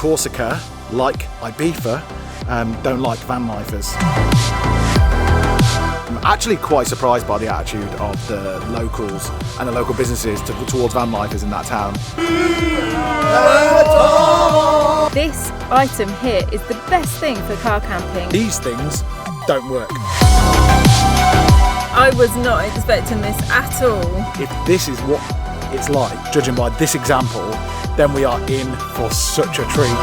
Corsica, like Ibiza, don't like van lifers. I'm actually quite surprised by the attitude of the locals and the local businesses towards van lifers in that town. This item here is the best thing for car camping. These things don't work. I was not expecting this at all. If this is what it's like, judging by this example, then we are in for such a treat.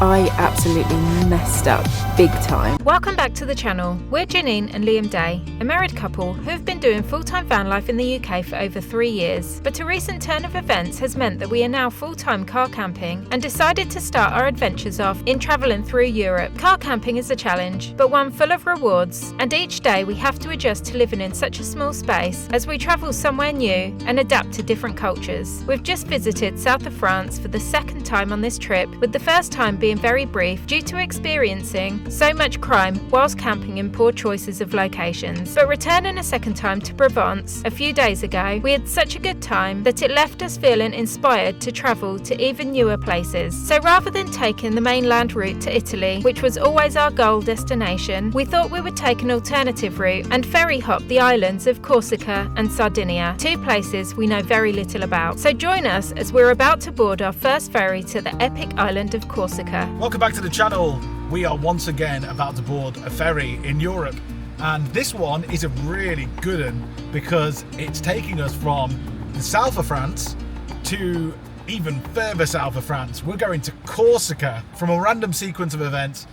I absolutely messed up big time. Welcome back to the channel. We're Janine and Liam Day, a married couple who have been doing full-time van life in the UK for over 3 years. But a recent turn of events has meant that we are now full-time car camping and decided to start our adventures off in travelling through Europe. Car camping is a challenge, but one full of rewards, and each day we have to adjust to living in such a small space as we travel somewhere new and adapt to different cultures. We've just visited south of France for the second time on this trip, with the first time being very brief due to experiencing so much crime whilst camping in poor choices of locations. But returning a second time to Provence a few days ago, we had such a good time that it left us feeling inspired to travel to even newer places. So rather than taking the mainland route to Italy, which was always our goal destination, we thought we would take an alternative route and ferry hop the islands of Corsica and Sardinia, two places we know very little about. So join us as we're about to board our first ferry to the epic island of Corsica. Welcome back to the channel. We are once again about to board a ferry in Europe, and this one is a really good one because it's taking us from the south of France to even further south of France. We're going to Corsica. From a random sequence of events,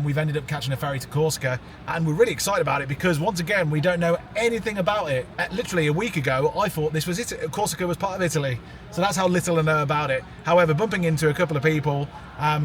we've ended up catching a ferry to Corsica, and we're really excited about it because once again we don't know anything about it. Literally a week ago I thought this was Corsica was part of Italy, so that's how little I know about it. However, bumping into a couple of people,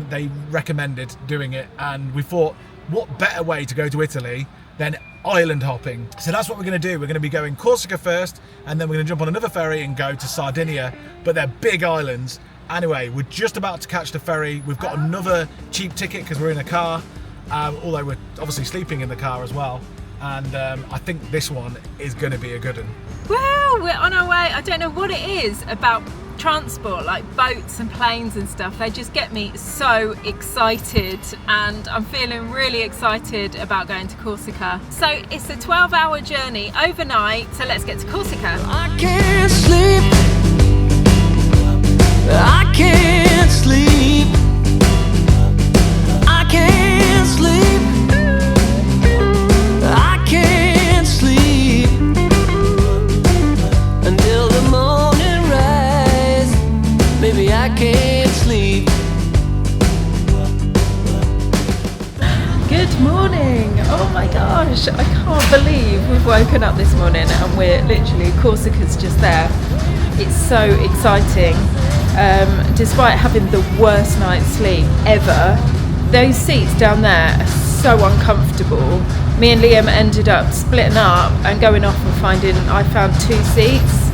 they recommended doing it, and we thought, what better way to go to Italy than island hopping? So that's what we're going to do. We're going to be going Corsica first, and then we're going to jump on another ferry and go to Sardinia, but they're big islands. Anyway, we're just about to catch the ferry. We've got another cheap ticket because we're in a car, although we're obviously sleeping in the car as well. And I think this one is going to be a good one. Well, we're on our way. I don't know what it is about transport, like boats and planes and stuff. They just get me so excited, and I'm feeling really excited about going to Corsica. So it's a 12-hour journey overnight, so let's get to Corsica. I can't sleep. I can't sleep. I can't sleep. I can't sleep until the morning rise. Maybe I can't sleep. Good morning. Oh my gosh, I can't believe we've woken up this morning and we're literally, Corsica's just there. It's so exciting. Despite having the worst night's sleep ever, those seats down there are so uncomfortable. Me and Liam ended up splitting up and going off and I found 2 seats,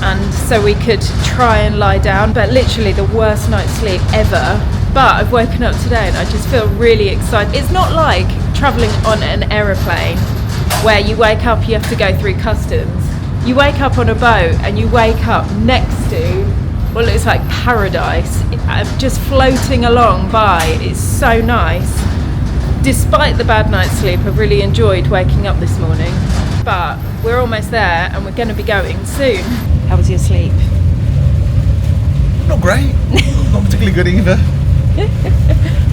and so we could try and lie down, but literally the worst night's sleep ever. But I've woken up today and I just feel really excited. It's not like travelling on an aeroplane where you wake up, you have to go through customs. You wake up on a boat and you wake up next to, well, it's like paradise, just floating along by. It's so nice. Despite the bad night's sleep, I've really enjoyed waking up this morning. But we're almost there and we're going to be going soon. How was your sleep? Not great. Not particularly good either.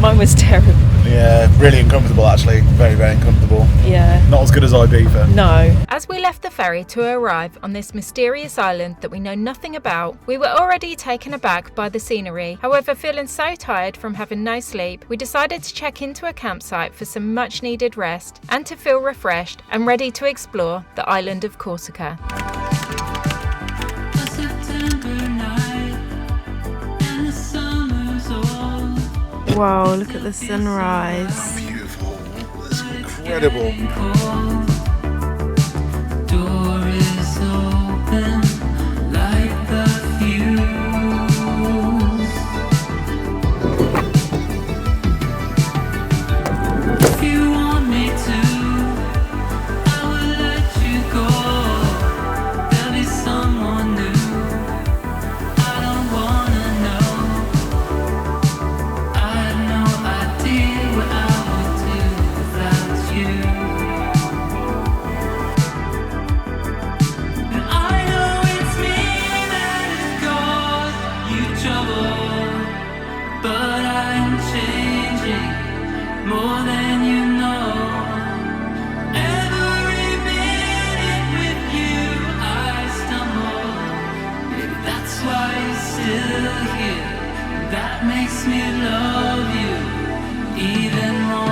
Mine was terrible. Yeah, really uncomfortable actually. Very, very uncomfortable. Yeah. Not as good as Ibiza. No. As we left the ferry to arrive on this mysterious island that we know nothing about, we were already taken aback by the scenery. However, feeling so tired from having no sleep, we decided to check into a campsite for some much needed rest and to feel refreshed and ready to explore the island of Corsica. Wow, look at the sunrise. Beautiful. It's incredible. Door is open like the fuse. If you want me to, I will let you go. There'll be someone new. I don't wanna know. more than you know. Every minute with you I stumble. Maybe that's why you're still here. That makes me love you even more.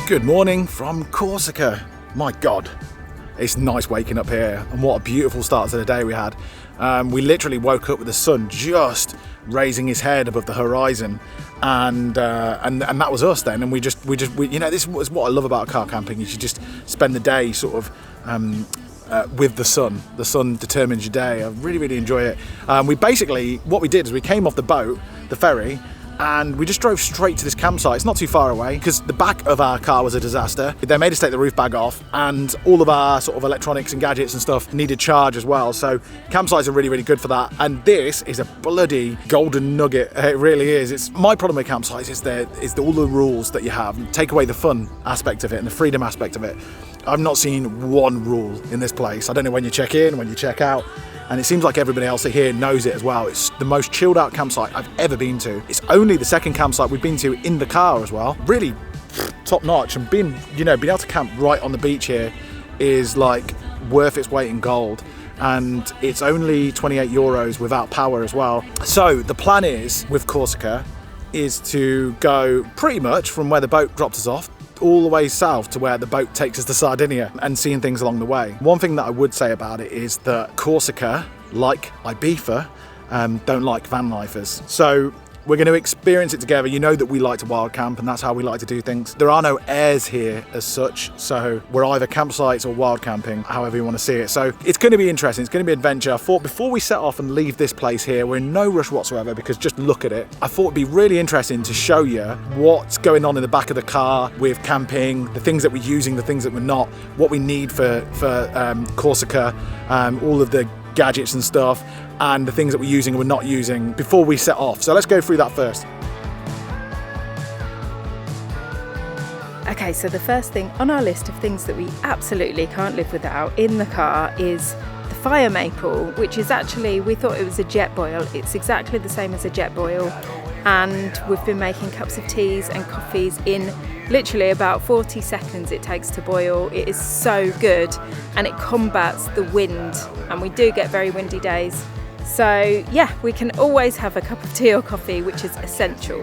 Good morning from Corsica. My God, it's nice waking up here, and what a beautiful start to the day we had. We literally woke up with the sun just raising his head above the horizon, and that was us then. And we you know, this is what I love about car camping, is you just spend the day sort of with the sun. The sun determines your day. I really enjoy it. What we did is we came off the boat, the ferry, and we just drove straight to this campsite. It's not too far away, because the back of our car was a disaster. They made us take the roof bag off, and all of our sort of electronics and gadgets and stuff needed charge as well. So campsites are really good for that. And this is a bloody golden nugget. It really is. It's my problem with campsites is all the rules that you have. Take away the fun aspect of it and the freedom aspect of it. I've not seen one rule in this place. I don't know when you check in, when you check out. And it seems like everybody else here knows it as well. It's the most chilled out campsite I've ever been to. It's only the second campsite we've been to in the car as well. Really top notch, and being able to camp right on the beach here is like worth its weight in gold. And it's only 28 euros without power as well. So the plan is, with Corsica, is to go pretty much from where the boat dropped us off all the way south to where the boat takes us to Sardinia, and seeing things along the way. One thing that I would say about it is that Corsica, like Ibiza, don't like van lifers. So we're going to experience it together. You know that we like to wild camp, and that's how we like to do things. There are no airs here as such, so we're either campsites or wild camping, however you want to see it. So it's going to be interesting. It's going to be adventure. I thought before we set off and leave this place here, we're in no rush whatsoever, because just look at it. I thought it'd be really interesting to show you what's going on in the back of the car with camping, the things that we're using, the things that we're not, what we need for Corsica, all of the gadgets and stuff, and the things that we're using and we're not using before we set off. So let's go through that first. Okay, so the first thing on our list of things that we absolutely can't live without in the car is the fire maple, which is actually, we thought it was a jet boil. It's exactly the same as a jet boil, and we've been making cups of teas and coffees in literally about 40 seconds it takes to boil. It is so good, and it combats the wind, and we do get very windy days. So yeah, we can always have a cup of tea or coffee, which is essential.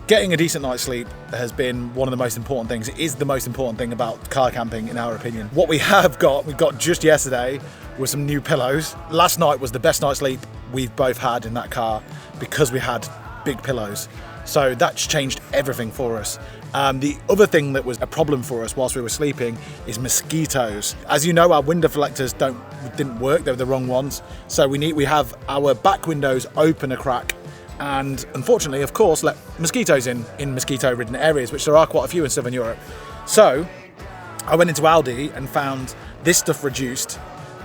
Getting a decent night's sleep has been one of the most important things. It is the most important thing about car camping, in our opinion. What we got just yesterday was some new pillows. Last night was the best night's sleep we've both had in that car, because we had big pillows. So that's changed everything for us. The other thing that was a problem for us whilst we were sleeping is mosquitoes. As you know, our window deflectors didn't work. They were the wrong ones. So we have our back windows open a crack, and unfortunately, of course, let mosquitoes in mosquito-ridden areas, which there are quite a few in Southern Europe. So I went into Aldi and found this stuff reduced,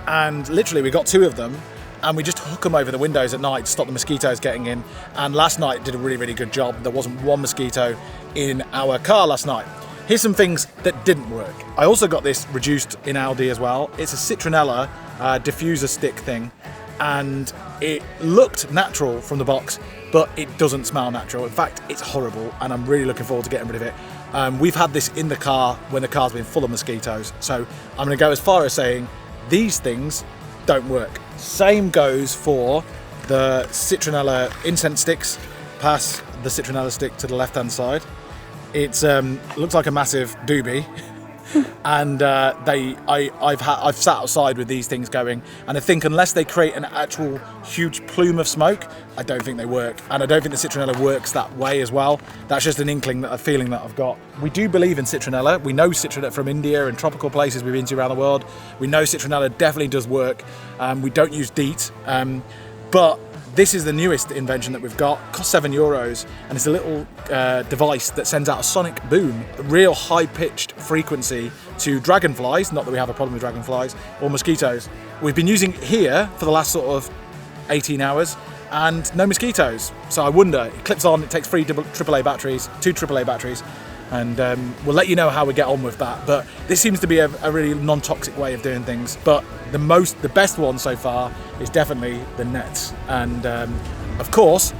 and literally we got 2 of them, and we just hook them over the windows at night to stop the mosquitoes getting in. And last night it did a really good job. There wasn't one mosquito in our car last night. Here's some things that didn't work. I also got this reduced in Aldi as well. It's a citronella diffuser stick thing, and it looked natural from the box, but it doesn't smell natural. In fact, it's horrible, and I'm really looking forward to getting rid of it. We've had this in the car when the car's been full of mosquitoes, so I'm going to go as far as saying these things don't work. Same goes for the citronella incense sticks. Pass the citronella stick to the left hand side. It looks like a massive doobie, and I've sat outside with these things going, and I think unless they create an actual huge plume of smoke, I don't think they work, and I don't think the citronella works that way as well. That's just an inkling, a feeling that I've got. We do believe in citronella. We know citronella from India and tropical places we've been to around the world. We know citronella definitely does work. We don't use DEET, but this is the newest invention that we've got. It costs €7, and it's a little device that sends out a sonic boom, a real high-pitched frequency to dragonflies, not that we have a problem with dragonflies, or mosquitoes. We've been using it here for the last sort of 18 hours, and no mosquitoes. So I wonder, it clips on, it takes 3 AAA batteries, 2 AAA batteries, and we'll let you know how we get on with that. But this seems to be a really non-toxic way of doing things. But the best one so far is definitely the nets. And of course,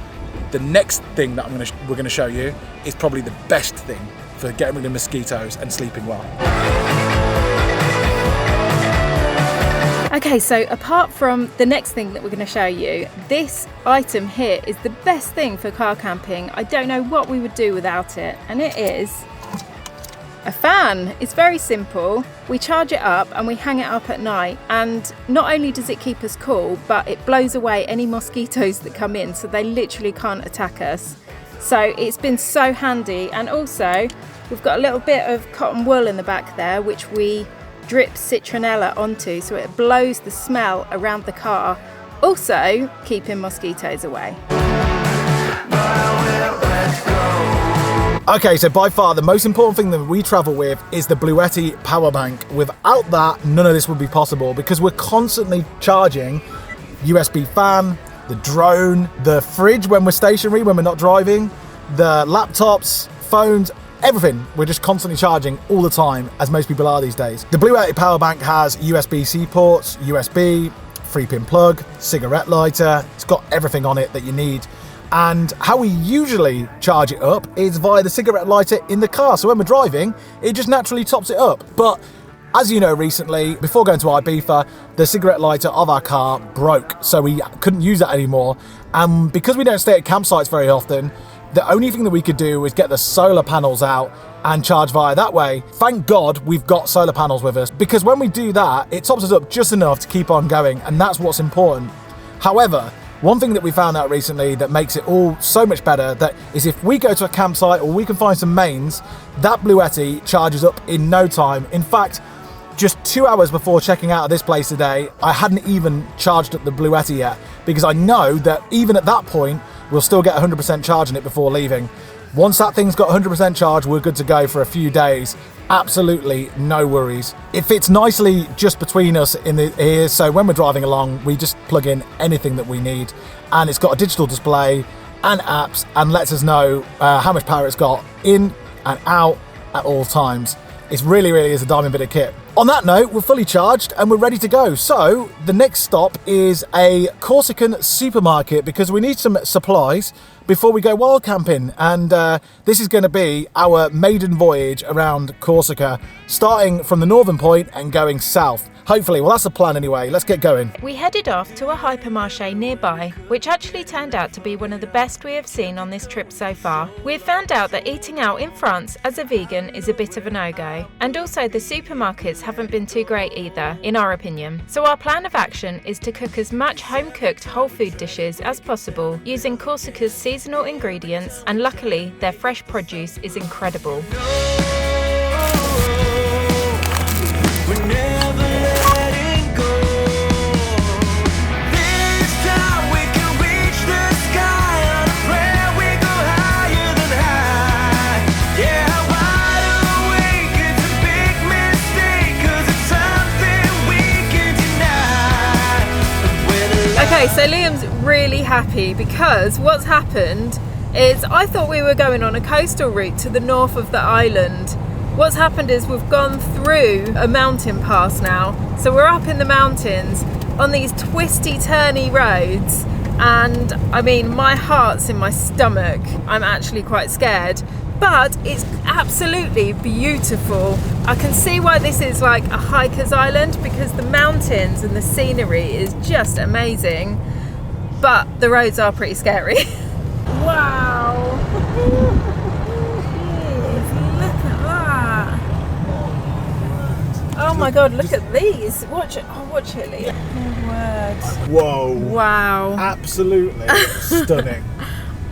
the next thing that we're going to show you is probably the best thing for getting rid of mosquitoes and sleeping well. Okay, so apart from the next thing that we're going to show you, this item here is the best thing for car camping. I don't know what we would do without it, and it is a fan. It's very simple. We charge it up and we hang it up at night, and not only does it keep us cool, but it blows away any mosquitoes that come in, so they literally can't attack us. So it's been so handy. And also we've got a little bit of cotton wool in the back there, which we drip citronella onto, so it blows the smell around the car, also keeping mosquitoes away. Okay, so by far the most important thing that we travel with is the BLUETTI power bank. Without that, none of this would be possible, because we're constantly charging USB fan, the drone, the fridge when we're stationary, when we're not driving, the laptops, phones, everything. We're just constantly charging all the time, as most people are these days. The BLUETTI power bank has USB-C ports, USB, 3-pin plug, cigarette lighter. It's got everything on it that you need. And how we usually charge it up is via the cigarette lighter in the car. So when we're driving, it just naturally tops it up. But as you know, recently, before going to Ibiza, the cigarette lighter of our car broke, so we couldn't use that anymore. And because we don't stay at campsites very often, the only thing that we could do was get the solar panels out and charge via that way. Thank God we've got solar panels with us, because when we do that, it tops us up just enough to keep on going, and that's what's important. However, one thing that we found out recently that makes it all so much better, that is if we go to a campsite or we can find some mains, that BLUETTI charges up in no time. In fact, just 2 hours before checking out of this place today, I hadn't even charged up the BLUETTI yet, because I know that even at that point, we'll still get 100% charge in it before leaving. Once that thing's got 100% charge, we're good to go for a few days. Absolutely no worries. It fits nicely just between us in the ears, so when we're driving along, we just plug in anything that we need. And it's got a digital display and apps, and lets us know how much power it's got in and out at all times. It really is a diamond bit of kit. On that note, we're fully charged and we're ready to go. So the next stop is a Corsican supermarket, because we need some supplies before we go wild camping. And this is going to be our maiden voyage around Corsica, starting from the northern point and going south. Hopefully, well, that's the plan anyway. Let's get going. We headed off to a hypermarché nearby, which actually turned out to be one of the best we have seen on this trip so far. We've found out that eating out in France as a vegan is a bit of a no-go, and also the supermarkets haven't been too great either, in our opinion. So our plan of action is to cook as much home-cooked whole food dishes as possible using Corsica's seasonal ingredients, and luckily their fresh produce is incredible. Okay, so Liam's really happy, because what's happened is I thought we were going on a coastal route to the north of the island. What's happened is we've gone through a mountain pass now. So we're up in the mountains on these twisty, turny roads, and I mean, my heart's in my stomach. I'm actually quite scared, but it's absolutely beautiful. I can see why this is like a hiker's island, because the mountains and the scenery is just amazing, but the roads are pretty scary. Wow. Jeez, look at that. Oh my God, look at these. Watch it. Oh, watch it, Lee. Oh, word. Whoa. Wow. Absolutely stunning.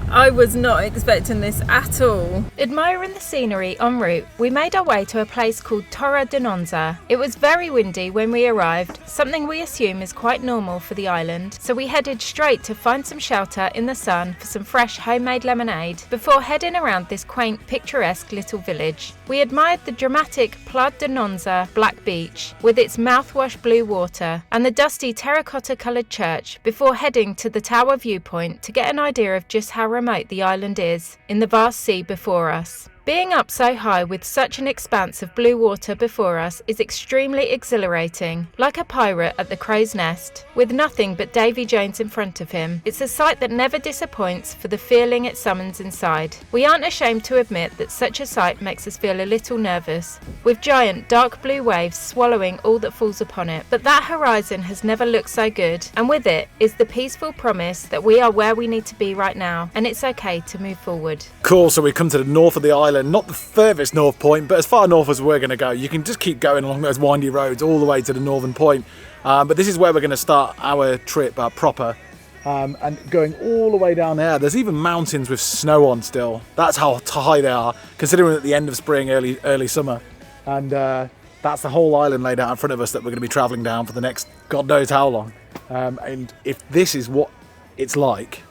I was not expecting this at all. Admiring the scenery en route, we made our way to a place called Torre de Nonza. It was very windy when we arrived, something we assume is quite normal for the island, so we headed straight to find some shelter in the sun for some fresh homemade lemonade before heading around this quaint, picturesque little village. We admired the dramatic Plage de Nonza Black Beach with its mouthwash blue water and the dusty terracotta-coloured church before heading to the tower viewpoint to get an idea of just how remote the island is in the vast sea before us. Being up so high with such an expanse of blue water before us is extremely exhilarating, like a pirate at the crow's nest, with nothing but Davy Jones in front of him. It's a sight that never disappoints for the feeling it summons inside. We aren't ashamed to admit that such a sight makes us feel a little nervous, with giant dark blue waves swallowing all that falls upon it. But that horizon has never looked so good, and with it is the peaceful promise that we are where we need to be right now, and it's okay to move forward. Cool, so we've come to the north of the island, not the furthest north point, but as far north as we're going to go. You can just keep going along those windy roads all the way to the northern point. But this is where we're going to start our trip proper. And going all the way down there. There's even mountains with snow on still. That's how high they are, considering at the end of spring, early summer. And that's the whole island laid out in front of us that we're going to be travelling down for the next God knows how long. And if this is what it's like,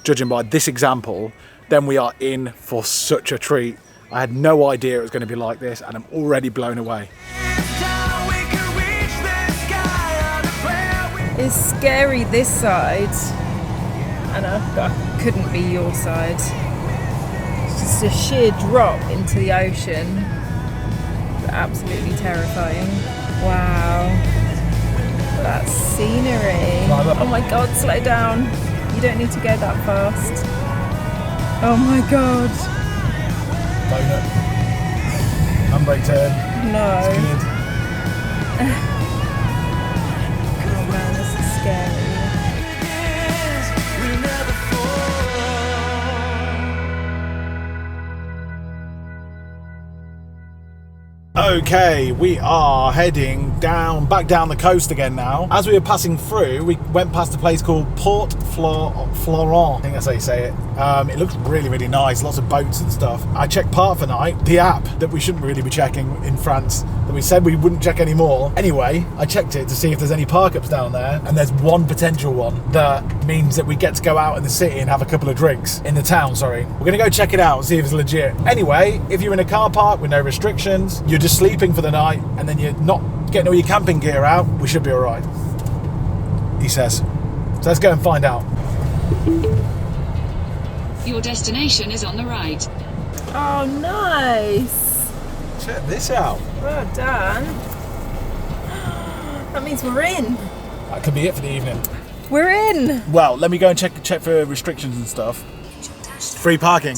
judging by this example, then we are in for such a treat. I had no idea it was going to be like this, and I'm already blown away. It's scary this side, and that couldn't be your side. It's just a sheer drop into the ocean. It's absolutely terrifying. Wow. That scenery. Oh my God, slow down. You don't need to go that fast. Oh my God. Donut. Handbrake turn. No. It's good. Oh man, this is scary. Okay, we are heading back down the coast again now. As we were passing through, we went past a place called Port Florent. I think that's how you say it. It looks really, really nice. Lots of boats and stuff. I checked Part for Night, the app that we shouldn't really be checking in France, that we said we wouldn't check anymore. Anyway, I checked it to see if there's any park-ups down there, and there's one potential one that means that we get to go out in the city and have a couple of drinks. In the town, sorry. We're going to go check it out and see if it's legit. Anyway, if you're in a car park with no restrictions, you're just sleeping for the night, and then you're not getting all your camping gear out, we should be all right, he says. So let's go and find out. Your destination is on the right. Oh, nice. Check this out. Well done. That means we're in. That could be it for the evening. We're in. Well, let me go and check for restrictions and stuff. Free parking.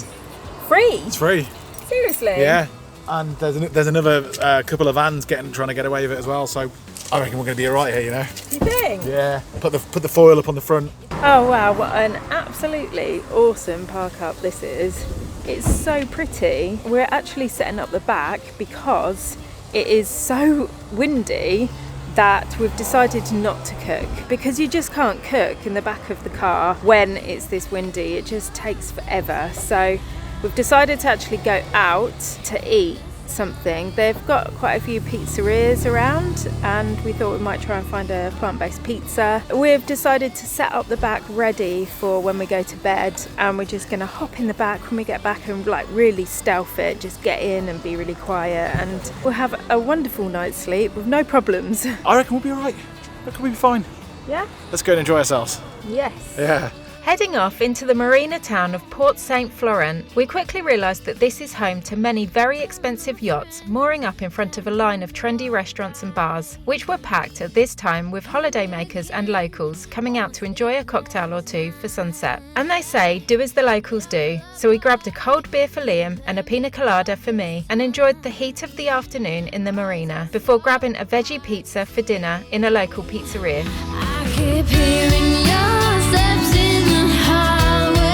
Free? It's free. Seriously? Yeah. And there's another couple of vans trying to get away with it as well, so I reckon we're going to be all right here, you know. You think? Yeah. Put the foil up on the front. Oh wow, what an absolutely awesome park up this is. It's so pretty. We're actually setting up the back because it is so windy that we've decided not to cook, because you just can't cook in the back of the car when it's this windy. It just takes forever. So we've decided to actually go out to eat something. They've got quite a few pizzerias around, and we thought we might try and find a plant-based pizza. We've decided to set up the back ready for when we go to bed, and we're just going to hop in the back when we get back and like really stealth it, just get in and be really quiet, and we'll have a wonderful night's sleep with no problems. I reckon we'll be all right. I reckon we'll be fine. Yeah? Let's go and enjoy ourselves. Yes. Yeah. Heading off into the marina town of Port St. Florent, we quickly realised that this is home to many very expensive yachts mooring up in front of a line of trendy restaurants and bars, which were packed at this time with holidaymakers and locals coming out to enjoy a cocktail or two for sunset. And they say, do as the locals do, so we grabbed a cold beer for Liam and a pina colada for me and enjoyed the heat of the afternoon in the marina before grabbing a veggie pizza for dinner in a local pizzeria. I keep hearing your steps in the hallway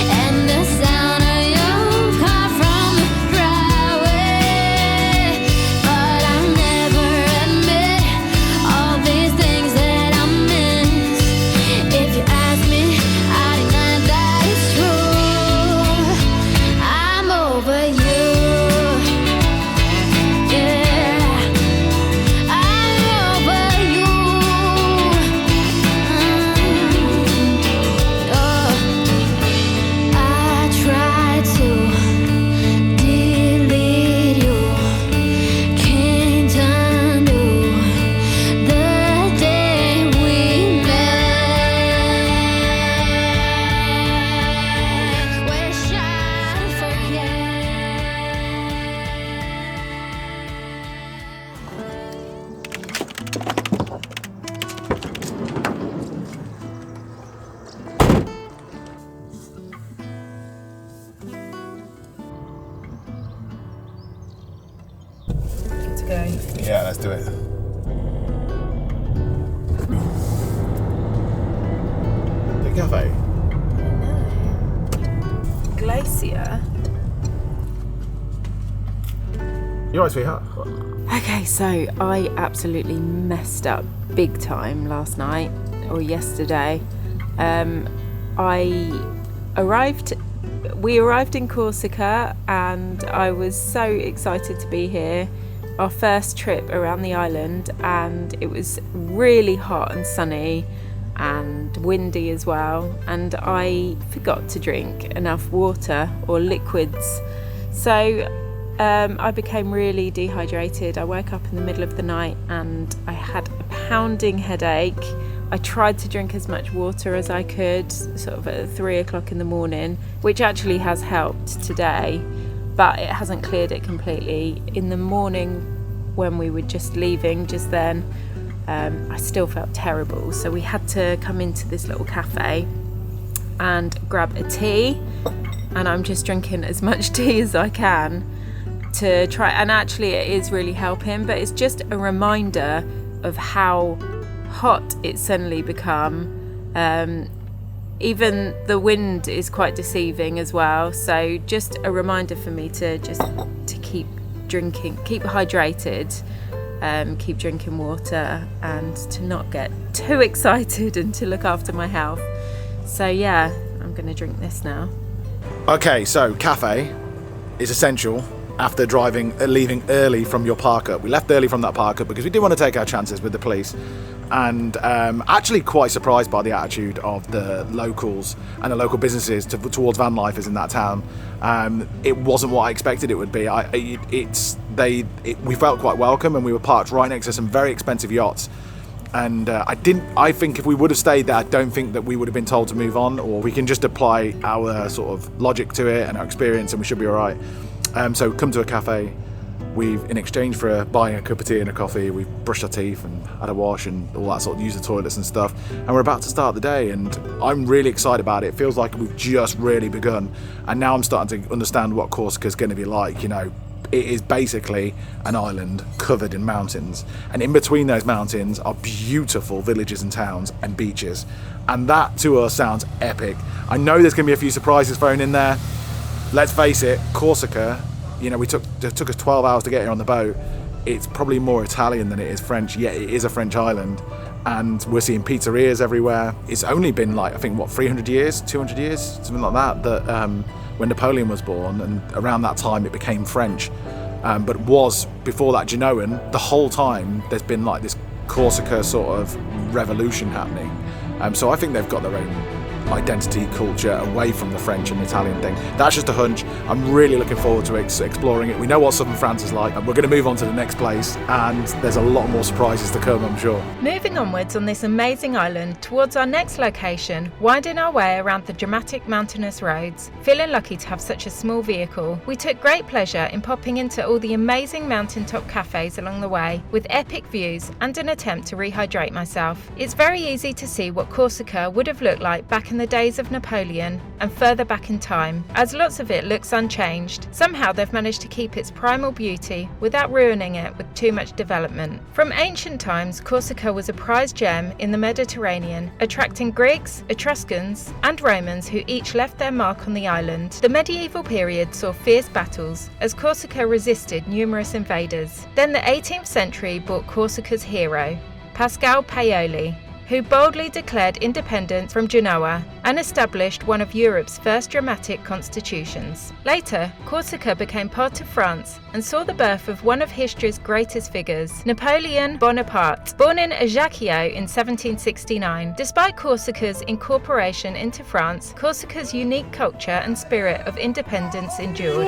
and the sound of your car from the driveway, but I never admit all these things that I miss. If you ask me, I deny that it's true. I'm over you. Yeah, I'm over you. go. Yeah, let's do it. The cafe. Glacier. You alright, sweetheart? Okay, so I absolutely messed up big time last night or yesterday. We arrived in Corsica and I was so excited to be here. Our first trip around the island, and it was really hot and sunny and windy as well, and I forgot to drink enough water or liquids. So I became really dehydrated. I woke up in the middle of the night and I had a pounding headache. I tried to drink as much water as I could, sort of at 3 o'clock in the morning, which actually has helped today, but it hasn't cleared it completely. In the morning, when we were just leaving, just then, I still felt terrible. So we had to come into this little cafe and grab a tea, and I'm just drinking as much tea as I can to try, and actually it is really helping, but it's just a reminder of how hot it's suddenly become. Even the wind is quite deceiving as well, so just a reminder for me to keep drinking, keep hydrated, keep drinking water, and to not get too excited and to look after my health. So yeah, I'm gonna drink this now. Okay, so cafe is essential after leaving early from your park-up. We left early from that park-up because we did want to take our chances with the police, and actually quite surprised by the attitude of the locals and the local businesses towards van lifers in that town. It wasn't what I expected it would be. We felt quite welcome, and we were parked right next to some very expensive yachts. And I think if we would have stayed there, I don't think that we would have been told to move on, or we can just apply our sort of logic to it and our experience and we should be all right. So come to a cafe. In exchange for buying a cup of tea and a coffee, we've brushed our teeth and had a wash and all that sort of, used the toilets and stuff. And we're about to start the day, and I'm really excited about it. It feels like we've just really begun. And now I'm starting to understand what Corsica is going to be like. You know, it is basically an island covered in mountains. And in between those mountains are beautiful villages and towns and beaches. And that to us sounds epic. I know there's going to be a few surprises thrown in there. Let's face it, Corsica, you know, it took us 12 hours to get here on the boat. It's probably more Italian than it is French, yet it is a French island. And we're seeing pizzerias everywhere. It's only been like, I think, 300 years, 200 years, something like that, when Napoleon was born, and around that time it became French. But was, before that, Genoan. The whole time there's been like this Corsica sort of revolution happening. So I think they've got their own identity, culture, away from the French and Italian thing. That's just a hunch. I'm really looking forward to exploring it. We know what southern France is like, and we're going to move on to the next place, and there's a lot more surprises to come, I'm sure. Moving onwards on this amazing island towards our next location, winding our way around the dramatic mountainous roads. Feeling lucky to have such a small vehicle, we took great pleasure in popping into all the amazing mountaintop cafes along the way, with epic views and an attempt to rehydrate myself. It's very easy to see what Corsica would have looked like back in the days of Napoleon and further back in time, as lots of it looks unchanged. Somehow they've managed to keep its primal beauty without ruining it with too much development. From ancient times, Corsica was a prized gem in the Mediterranean, attracting Greeks, Etruscans and Romans who each left their mark on the island. The medieval period saw fierce battles as Corsica resisted numerous invaders. Then the 18th century brought Corsica's hero, Pascal Paoli, who boldly declared independence from Genoa and established one of Europe's first dramatic constitutions. Later, Corsica became part of France and saw the birth of one of history's greatest figures, Napoleon Bonaparte, born in Ajaccio in 1769. Despite Corsica's incorporation into France, Corsica's unique culture and spirit of independence endured.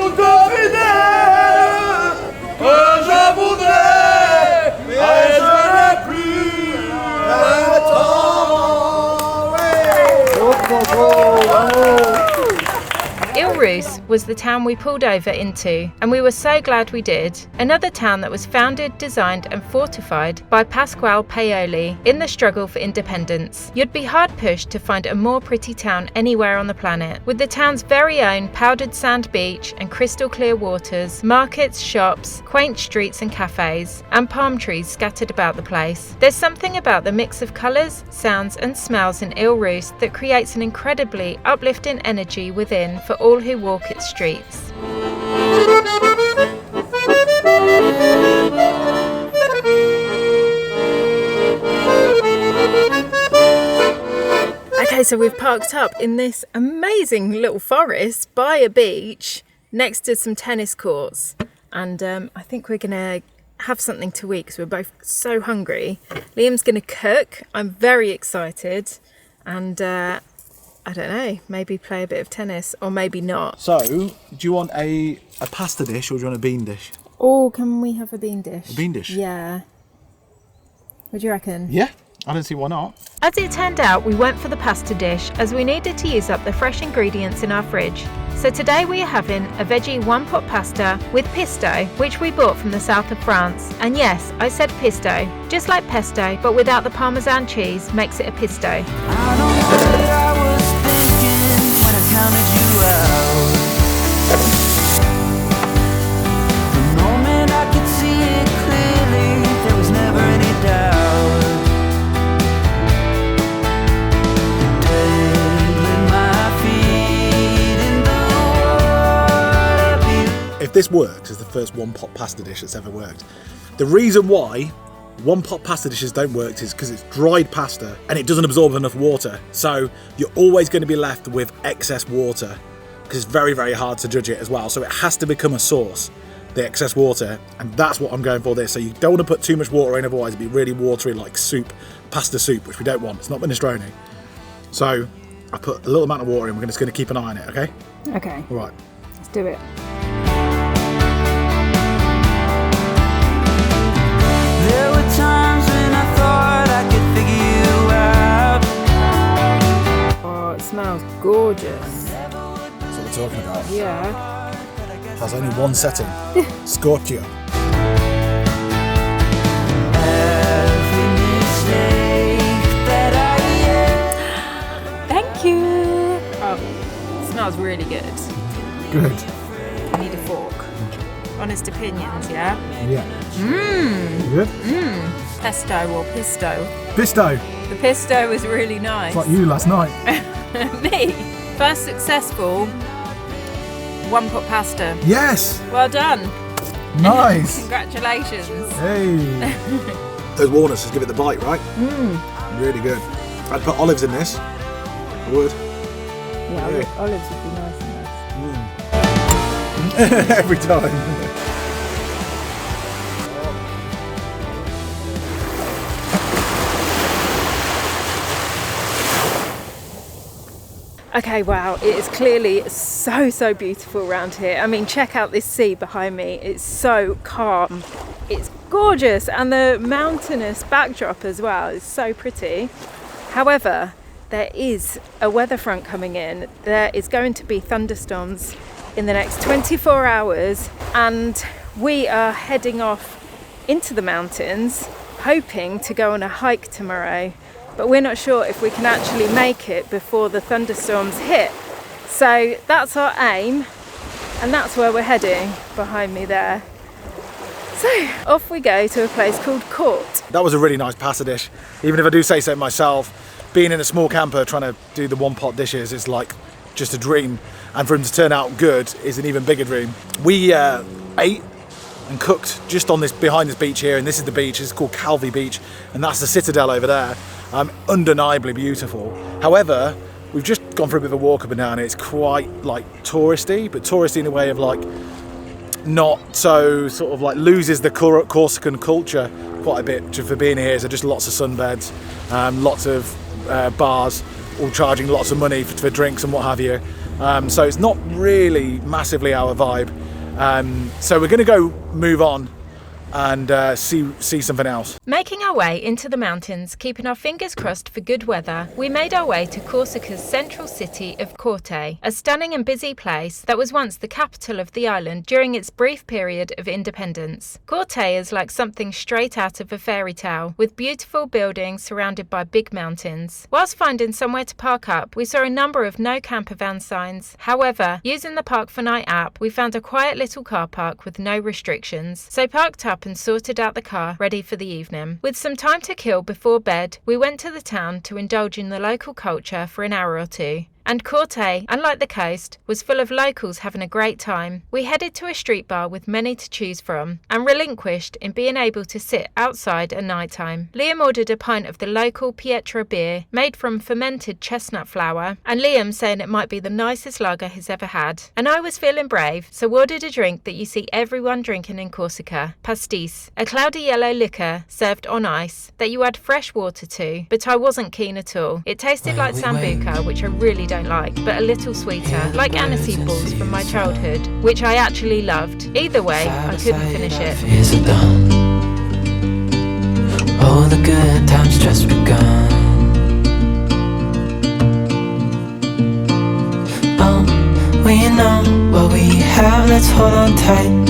Il Ilrus was the town we pulled over into, and we were so glad we did. Another town that was founded, designed and fortified by Pasquale Paoli in the struggle for independence. You'd be hard pushed to find a more pretty town anywhere on the planet, with the town's very own powdered sand beach and crystal clear waters, markets, shops, quaint streets and cafes, and palm trees scattered about the place. There's something about the mix of colours, sounds and smells in Ilrus that creates an incredibly uplifting energy within for all who walk its streets. Okay, so we've parked up in this amazing little forest by a beach next to some tennis courts, and I think we're gonna have something to eat because we're both so hungry. Liam's gonna cook. I'm very excited, and I don't know, maybe play a bit of tennis or maybe not. So, do you want a pasta dish or do you want a bean dish? Oh, can we have a bean dish? A bean dish? Yeah. What do you reckon? Yeah, I don't see why not. As it turned out, we went for the pasta dish as we needed to use up the fresh ingredients in our fridge. So today we are having a veggie one-pot pasta with pisto, which we bought from the south of France. And yes, I said pisto, just like pesto, but without the Parmesan cheese makes it a pisto. I don't know what I was thinking when I counted you out. The moment I could see it clearly, there was never any doubt. Dangling my feet in the water. If this works as the first one-pot pasta dish that's ever worked, the reason why one-pot pasta dishes don't work is because it's dried pasta and it doesn't absorb enough water. So you're always going to be left with excess water because it's very, very hard to judge it as well. So it has to become a sauce, the excess water, and that's what I'm going for this. So you don't want to put too much water in, otherwise it'd be really watery like soup, pasta soup, which we don't want. It's not minestrone. So I put a little amount of water in. We're just going to keep an eye on it, okay? Okay. All right. Let's do it. There were times when I thought I could figure you out. Oh, it smells gorgeous. That's what we're talking about. Yeah. Has only one setting. Scorchio. Every mistake that I Thank you. Oh, it smells really good. Good. I need a fork. Honest opinions, yeah? Yeah. Good? Pesto or pisto. Pisto. The pisto was really nice. It's like you last night. Me. First successful one-pot pasta. Yes. Well done. Nice. Congratulations. Hey. Those walnuts just give it the bite, right? Really good. I'd put olives in this. I would. Yeah, Yeah. olives would be nice in this. Every time. Okay, wow, it is clearly so beautiful around here. I mean, check out this sea behind me. It's so calm. It's gorgeous, and the mountainous backdrop as well is so pretty. However, there is a weather front coming in. There is going to be thunderstorms in the next 24 hours, and we are heading off into the mountains, hoping to go on a hike tomorrow. But we're not sure if we can actually make it before the thunderstorms hit. So that's our aim, and that's where we're heading behind me there. So off we go to a place called Court. That was a really nice pasta dish. Even if I do say so myself, being in a small camper trying to do the one-pot dishes is like just a dream. And for them to turn out good is an even bigger dream. We ate and cooked just on this, behind this beach here, and this is the beach. It's called Calvi Beach, and that's the citadel over there. Undeniably beautiful. However, we've just gone for a bit of a walk up and down. It's quite like touristy, but touristy in a way of like not so sort of like loses the Corsican culture quite a bit for being here. So just lots of sunbeds, lots of bars, all charging lots of money for drinks and what have you. So it's not really massively our vibe. So we're going to go move on and see something else. Making our way into the mountains, keeping our fingers crossed for good weather, we made our way to Corsica's central city of Corte, a stunning and busy place that was once the capital of the island during its brief period of independence. Corte is like something straight out of a fairy tale, with beautiful buildings surrounded by big mountains. Whilst finding somewhere to park up, we saw a number of no campervan signs. However, using the Park for Night app, we found a quiet little car park with no restrictions, so parked up and sorted out the car, ready for the evening. With some time to kill before bed, we went to the town to indulge in the local culture for an hour or two. And Corte, unlike the coast, was full of locals having a great time. We headed to a street bar with many to choose from, and relinquished in being able to sit outside at night time. Liam ordered a pint of the local Pietra beer, made from fermented chestnut flour, and Liam saying it might be the nicest lager he's ever had. And I was feeling brave, so ordered a drink that you see everyone drinking in Corsica, pastis, a cloudy yellow liquor served on ice that you add fresh water to, but I wasn't keen at all. It tasted like sambuca, which I really don't like, but a little sweeter, like aniseed balls from my childhood, which I actually loved. Either way, I couldn't finish it. All the good times just begun. We know what we have, let's hold on tight.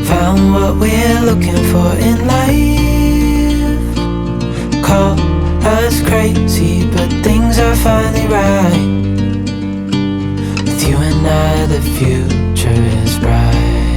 Found what we're looking for in life. Call us crazy, but things are finally right. With you and I, the future is bright.